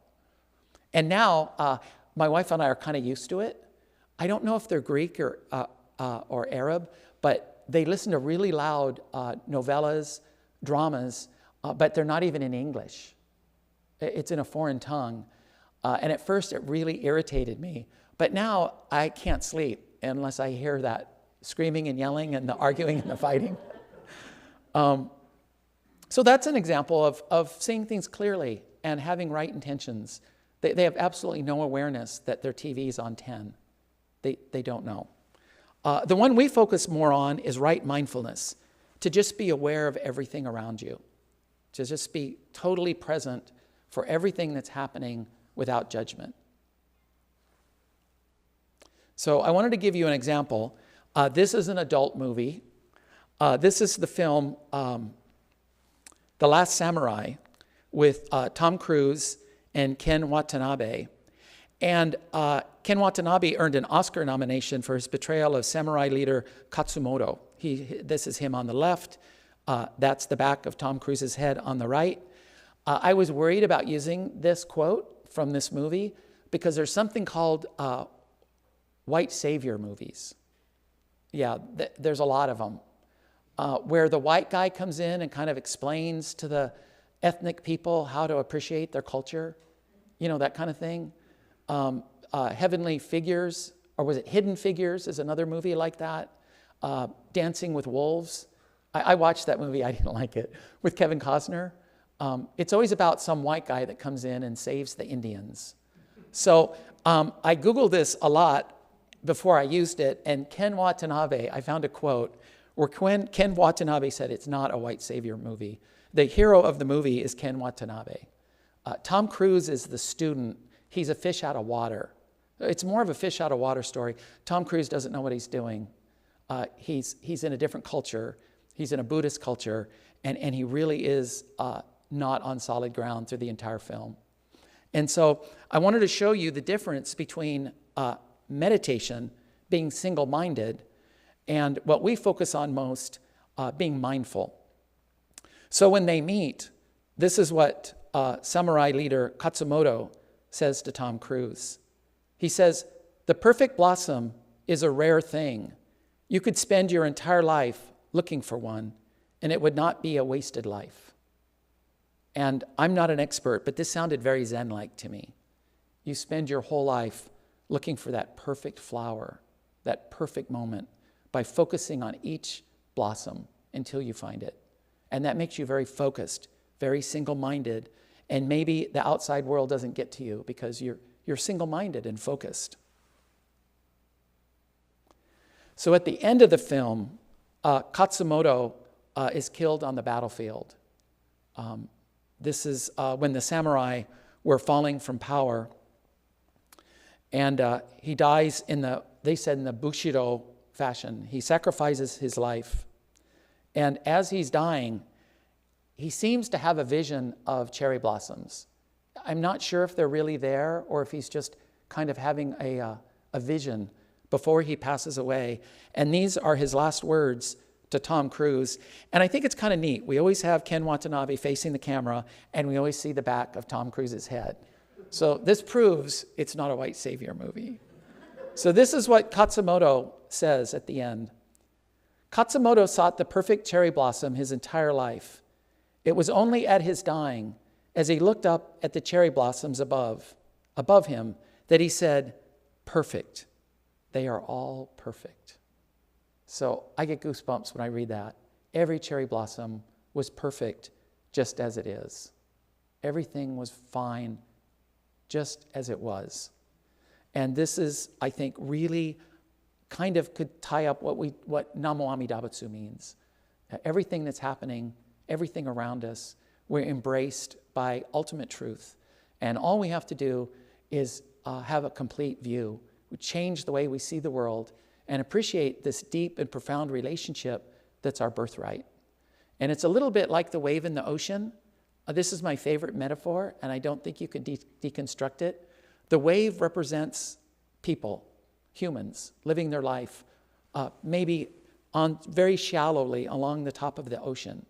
And now, my wife and I are kind of used to it. I don't know if they're Greek or Arab, but they listen to really loud novellas, dramas, but they're not even in English. It's in a foreign tongue. And at first, it really irritated me. But now, I can't sleep unless I hear that screaming and yelling and the arguing and the fighting. So that's an example of seeing things clearly and having right intentions. They have absolutely no awareness that their TV is on 10. They don't know. The one we focus more on is right mindfulness, to just be aware of everything around you, to just be totally present for everything that's happening without judgment. So I wanted to give you an example. This is an adult movie. This is the film The Last Samurai with Tom Cruise and Ken Watanabe. And Ken Watanabe earned an Oscar nomination for his portrayal of samurai leader Katsumoto. This is him on the left. That's the back of Tom Cruise's head on the right. I was worried about using this quote from this movie because there's something called white savior movies. Yeah, there's a lot of them. Where the white guy comes in and kind of explains to the ethnic people how to appreciate their culture, that kind of thing. Heavenly Figures, or was it Hidden Figures is another movie like that. Dancing with Wolves. I watched that movie, I didn't like it, with Kevin Costner. It's always about some white guy that comes in and saves the Indians. So I Googled this a lot before I used it, and Ken Watanabe, I found a quote where Ken Watanabe said it's not a white savior movie. The hero of the movie is Ken Watanabe. Tom Cruise is the student. He's a fish out of water. It's more of a fish out of water story. Tom Cruise doesn't know what he's doing. He's in a different culture. He's in a Buddhist culture, and he really is not on solid ground through the entire film. And so I wanted to show you the difference between meditation, being single-minded, and what we focus on most, being mindful. So when they meet, this is what samurai leader Katsumoto says to Tom Cruise. He says, "The perfect blossom is a rare thing. You could spend your entire life looking for one, and it would not be a wasted life." And I'm not an expert, but this sounded very Zen-like to me. You spend your whole life looking for that perfect flower, that perfect moment, by focusing on each blossom until you find it. And that makes you very focused, very single-minded, and maybe the outside world doesn't get to you because you're single-minded and focused. So at the end of the film, Katsumoto is killed on the battlefield. This is when the samurai were falling from power. And he dies they said in the Bushido fashion. He sacrifices his life. And as he's dying, he seems to have a vision of cherry blossoms. I'm not sure if they're really there or if he's just kind of having a vision before he passes away. And these are his last words to Tom Cruise. And I think it's kind of neat. We always have Ken Watanabe facing the camera, and we always see the back of Tom Cruise's head. So this proves it's not a white savior movie. So this is what Katsumoto says at the end. Katsumoto sought the perfect cherry blossom his entire life. It was only at his dying, as he looked up at the cherry blossoms above him, that he said, "Perfect. They are all perfect." So I get goosebumps when I read that. Every cherry blossom was perfect just as it is. Everything was fine just as it was. And this is, I think, really kind of could tie up what Namo Amida Butsu means. Everything that's happening, everything around us, we're embraced by ultimate truth. And all we have to do is have a complete view. We change the way we see the world and appreciate this deep and profound relationship that's our birthright. And it's a little bit like the wave in the ocean. This is my favorite metaphor, and I don't think you can deconstruct it. The wave represents people, humans, living their life, maybe on very shallowly along the top of the ocean.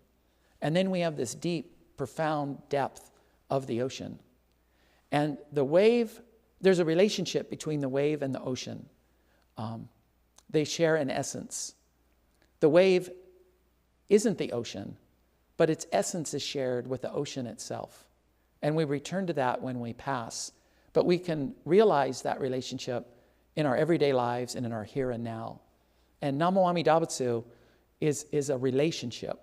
And then we have this deep, profound depth of the ocean. And the wave, there's a relationship between the wave and the ocean. They share an essence. The wave isn't the ocean, but its essence is shared with the ocean itself. And we return to that when we pass. But we can realize that relationship in our everyday lives and in our here and now. And Namo Amida Butsu is a relationship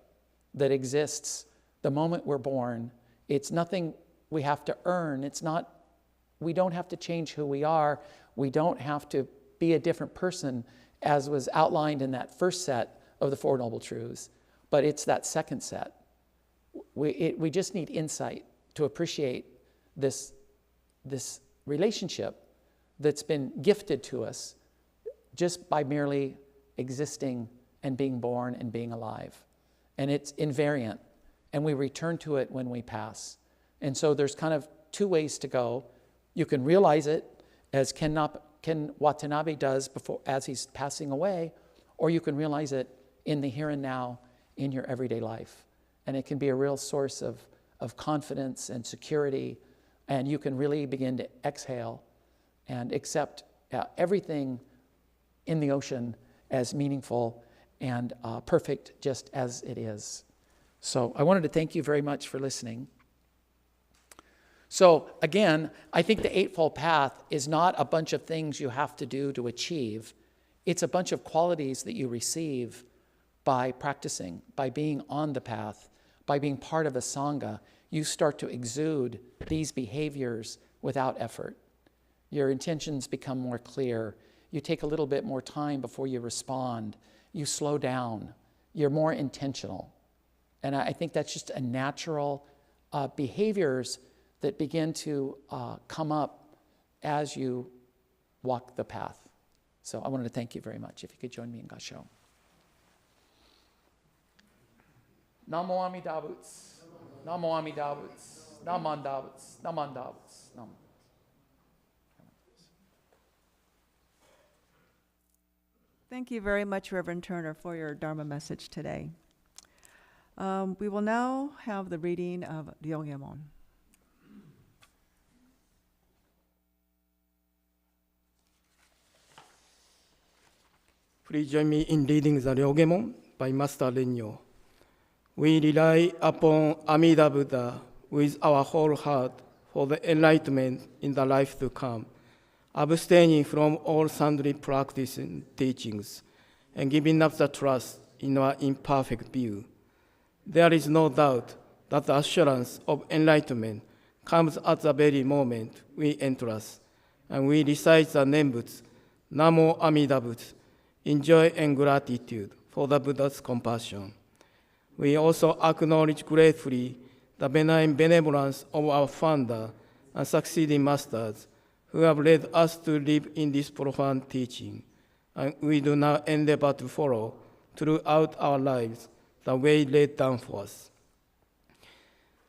that exists the moment we're born. It's nothing we have to earn. We don't have to change who we are. We don't have to be a different person, as was outlined in that first set of the Four Noble Truths. But it's that second set. We just need insight to appreciate this relationship that's been gifted to us just by merely existing and being born and being alive. And it's invariant, and we return to it when we pass. And so there's kind of two ways to go. You can realize it, as Ken Watanabe does as he's passing away, or you can realize it in the here and now in your everyday life. And it can be a real source of confidence and security, and you can really begin to exhale and accept everything in the ocean as meaningful and perfect just as it is. So I wanted to thank you very much for listening. So again, I think the Eightfold Path is not a bunch of things you have to do to achieve. It's a bunch of qualities that you receive by practicing, by being on the path, by being part of a Sangha. You start to exude these behaviors without effort. Your intentions become more clear. You take a little bit more time before you respond. You slow down. You're more intentional. And I think that's just a natural behaviors that begin to come up as you walk the path. So I wanted to thank you very much. If you could join me in Gasho. Namo Amida Butsu. Namo Amida Butsu. Namanda Butsu. Namanda Butsu. Nam. Thank you very much, Reverend Turner, for your Dharma message today. We will now have the reading of Ryogemon. Please join me in reading the Ryogemon by Master Renyo. We rely upon Amida Buddha with our whole heart for the enlightenment in the life to come, abstaining from all sundry practices and teachings, and giving up the trust in our imperfect view. There is no doubt that the assurance of enlightenment comes at the very moment we enter us, and we recite the Nembutsu, Namo Amida Butsu, in joy and gratitude for the Buddha's compassion. We also acknowledge gratefully the benign benevolence of our founder and succeeding masters who have led us to live in this profound teaching, and we do now endeavor to follow throughout our lives the way laid down for us.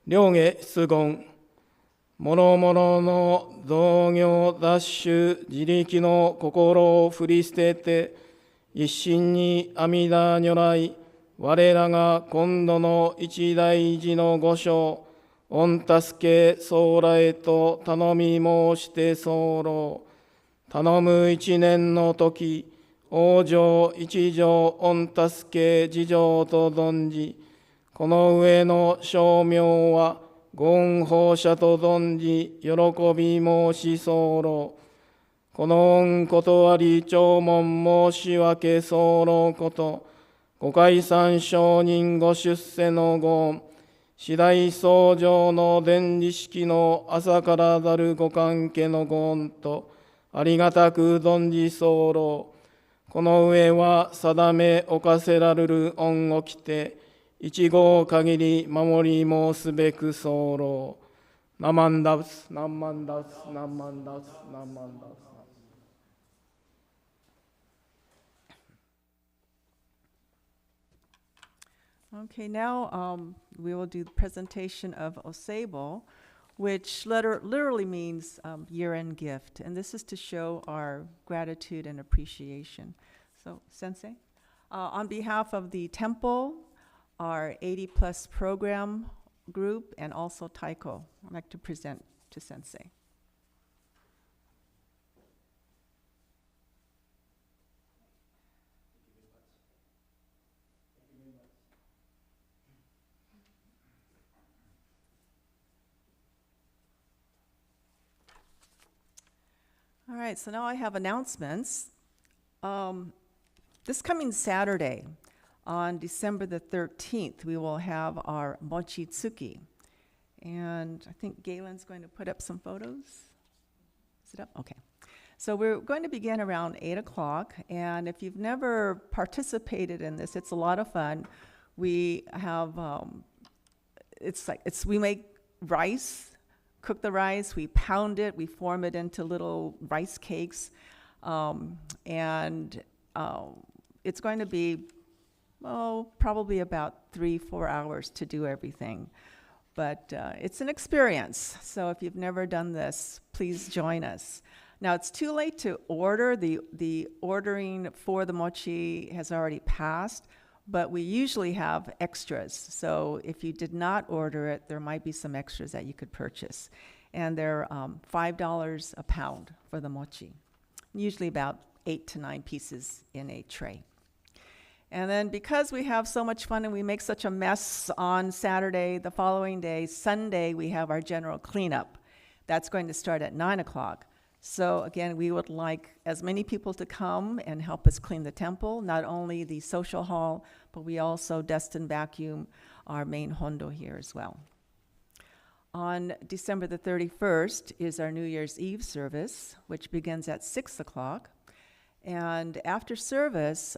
両下出言、もろもろの同業奪取、自力の心を振り捨てて、一心に阿弥陀如来、我らが今度の一大事の御所、御助け総来と頼み申して候。頼む一年の時、往生一条御助け事情と存じ、この上の称名は、ご恩報者と存じ、喜び申し候。この恩断り弔問申し分け候こと、ご解散承認ご出世のご恩、次第僧正の伝理式の朝からざるご関係のご恩と、ありがたく存じ候。この上は定めおかせられる恩をきて、一号限り守り申すべく候。ナマンダウス、ナマンダウス、ナマンダウス、ナマンダウス。Okay, now we will do the presentation of Osebo, which literally means year-end gift. And this is to show our gratitude and appreciation. So, Sensei, on behalf of the temple, our 80-plus program group, and also Taiko. I'd like to present to Sensei. All right, so now I have announcements. This coming Saturday, on December the 13th, we will have our Mochi Tsuki. And I think Galen's going to put up some photos. Is it up? Okay. So we're going to begin around 8 o'clock. And if you've never participated in this, it's a lot of fun. We have, we make rice, cook the rice, we pound it, we form it into little rice cakes. It's going to be, probably about 3-4 hours to do everything. But it's an experience. So if you've never done this, please join us. Now, it's too late to order. The ordering for the mochi has already passed, but we usually have extras. So if you did not order it, there might be some extras that you could purchase. And they're $5 a pound for the mochi, usually about 8 to 9 pieces in a tray. And then because we have so much fun and we make such a mess on Saturday, the following day, Sunday, we have our general cleanup. That's going to start at 9 o'clock. So again, we would like as many people to come and help us clean the temple, not only the social hall, but we also dust and vacuum our main hondo here as well. On December the 31st is our New Year's Eve service, which begins at 6 o'clock. And after service,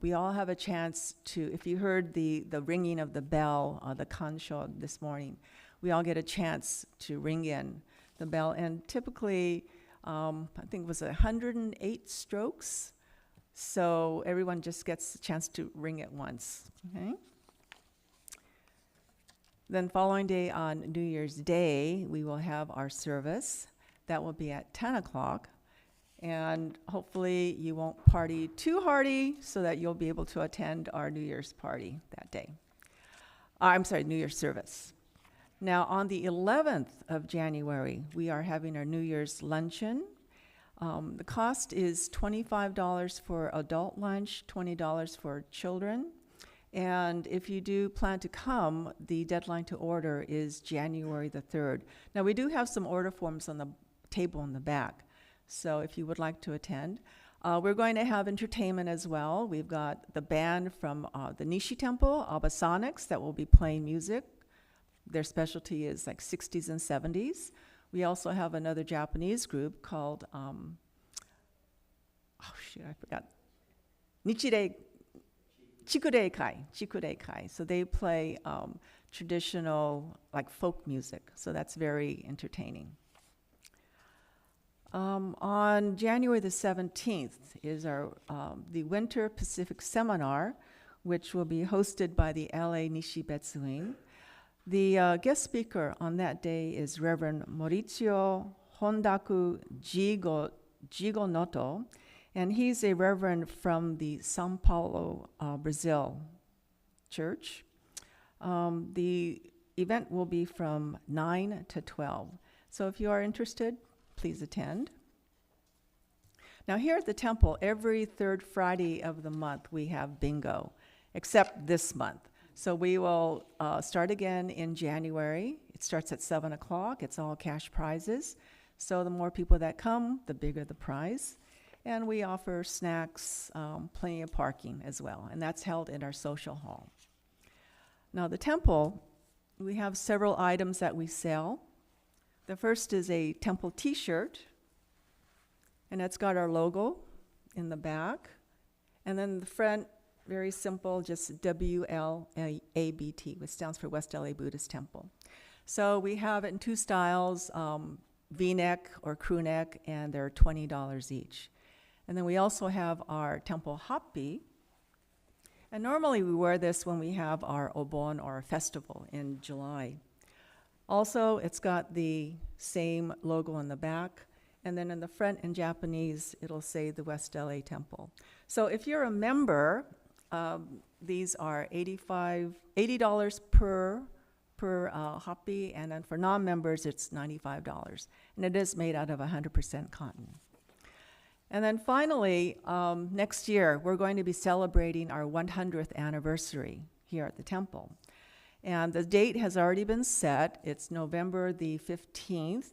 we all have a chance to, if you heard the ringing of the bell, the kansho this morning, we all get a chance to ring in the bell. And typically, I think it was 108 strokes. So everyone just gets a chance to ring it once, okay? Then following day on New Year's Day, we will have our service. That will be at 10 o'clock. And hopefully you won't party too hardy so that you'll be able to attend our New Year's party that day. New Year's service. Now on the 11th of January, we are having our New Year's luncheon. The cost is $25 for adult lunch, $20 for children. And if you do plan to come, the deadline to order is January the 3rd. Now we do have some order forms on the table in the back. So if you would like to attend, we're going to have entertainment as well. We've got the band from the Nishi Temple, Abasonics, that will be playing music. Their specialty is like 60s and 70s. We also have another Japanese group called, Chikurei-kai. So they play traditional, like folk music. So that's very entertaining. On January the 17th is our the Winter Pacific Seminar, which will be hosted by the LA Nishi Betsuin. The guest speaker on that day is Reverend Maurizio Hondaku Gigonoto, and he's a reverend from the Sao Paulo, Brazil church. The event will be from 9 to 12. So if you are interested, please attend. Now here at the temple, every third Friday of the month we have bingo, except this month. So we will start again in January. It starts at 7 o'clock. It's all cash prizes. So the more people that come, the bigger the prize. And we offer snacks, plenty of parking as well. And that's held in our social hall. Now the temple, we have several items that we sell. The first is a temple t-shirt, and it's got our logo in the back. And then the front, very simple, just WLABT, which stands for West LA Buddhist Temple. So we have it in two styles, V-neck or crew neck, and they're $20 each. And then we also have our temple happi. And normally we wear this when we have our obon or our festival in July. Also, it's got the same logo in the back, and then in the front in Japanese, it'll say the West LA Temple. So if you're a member, These are $80 per hoppy, and then for non-members, it's $95. And it is made out of 100% cotton. And then finally, next year, we're going to be celebrating our 100th anniversary here at the temple. And the date has already been set. It's November the 15th.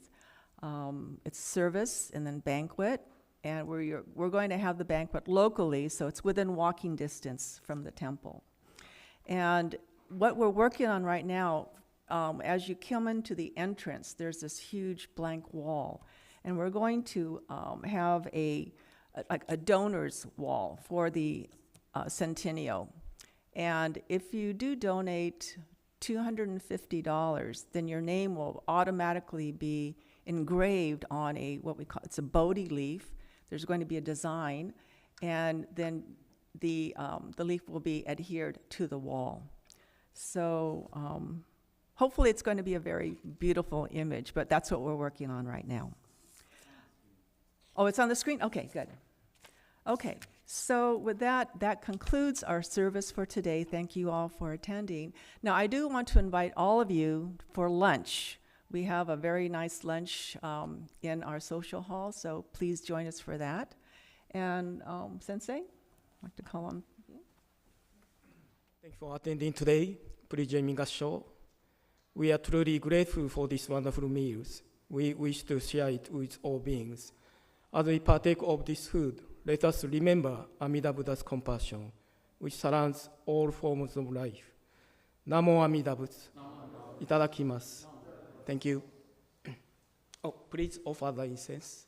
It's service and then banquet. And we're going to have the banquet locally, so it's within walking distance from the temple. And what we're working on right now, as you come into the entrance, there's this huge blank wall. And we're going to have a donor's wall for the Centennial. And if you do donate $250, then your name will automatically be engraved on it's a Bodhi leaf. There's going to be a design, and then the leaf will be adhered to the wall. So hopefully it's going to be a very beautiful image, but that's what we're working on right now. Oh, it's on the screen? Okay, good. Okay, so with that concludes our service for today. Thank you all for attending. Now, I do want to invite all of you for lunch. We have a very nice lunch in our social hall, so please join us for that. And Sensei, I'd like to call on. Thank you for attending today. Please join me in Gassho. We are truly grateful for these wonderful meals. We wish to share it with all beings. As we partake of this food, let us remember Amida Buddha's compassion, which surrounds all forms of life. Namo Amida Butsu. Itadakimasu. Thank you. Oh, please offer the incense.